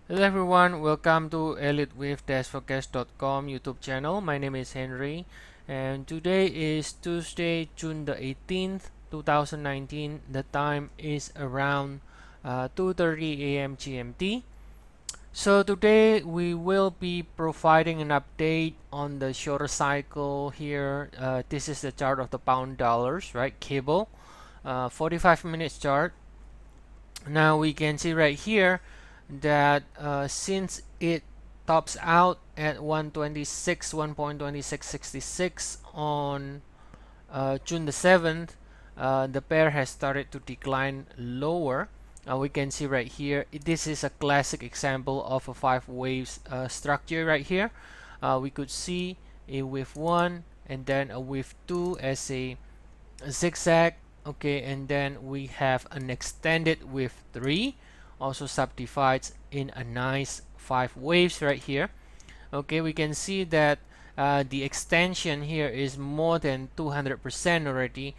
Hello everyone, welcome to Elliott Wave Forecast.com YouTube channel. My name is Henry and today is Tuesday, June the 18th, 2019. The time is around 2:30 a.m. GMT. So today we will be providing an update on the shorter cycle here. This is the chart of the pound dollars, right? Cable, 45 minutes chart. Now we can see right here that since it tops out at 1.2666 on June the 7th, the pair has started to decline lower. We can see right here, this is a classic example of a 5 waves structure right here. We could see a wave 1 and then a wave 2 as a zigzag, okay, and then we have an extended wave 3 also subdivides in a nice 5 waves right here. Okay, we can see that the extension here is more than 200% already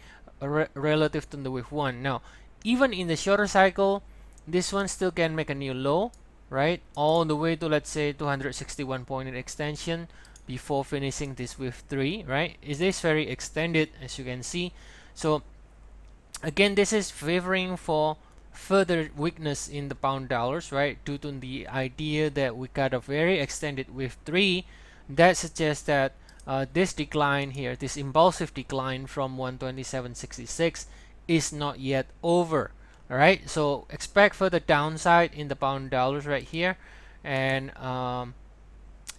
relative to the wave 1. Now even in the shorter cycle, this one still can make a new low, right, all the way to, let's say, 261 point extension before finishing this wave 3, right? It is very extended, as you can see. So again, this is favoring for further weakness in the pound dollars, right, due to the idea that we got a very extended wave 3 that suggests that this decline here, this impulsive decline from 127.66 is not yet over. All right, so expect further downside in the pound dollars right here, and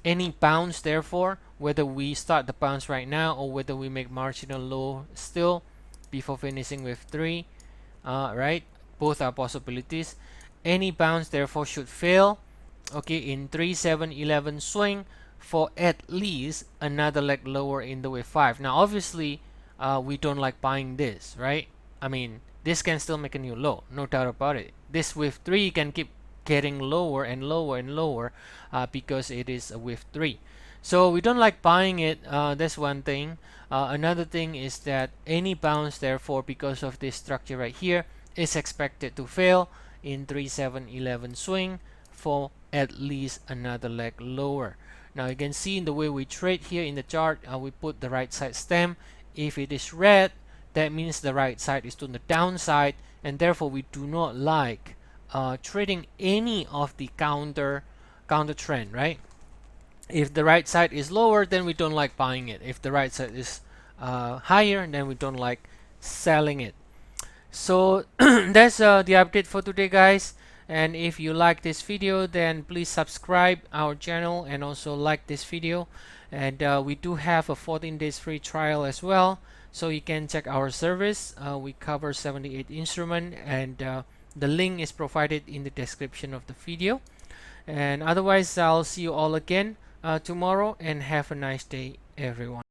any bounce, therefore, whether we start the bounce right now or whether we make marginal low still before finishing with 3, right, both are possibilities. Any bounce therefore should fail, okay, in 3-7-11 swing for at least another leg lower in the wave 5. Now obviously we don't like buying this, right? I mean, this can still make a new low, no doubt about it. This wave 3 can keep getting lower and lower and lower because it is a wave 3. So we don't like buying it. That's one thing. Another thing is that any bounce, therefore, because of this structure right here, is expected to fail in 3-7-11 swing for at least another leg lower. Now you can see in the way we trade here in the chart, we put the right side stem. If it is red, that means the right side is to the downside, and therefore we do not like trading any of the counter trend, right? If the right side is lower, then we don't like buying it. If the right side is higher, then we don't like selling it. So that's the update for today, guys. And if you like this video, then please subscribe our channel and also like this video. And we do have a 14 days free trial as well, so you can check our service. We cover 78 instruments, and the link is provided in the description of the video. And otherwise, I'll see you all again tomorrow, and have a nice day, everyone.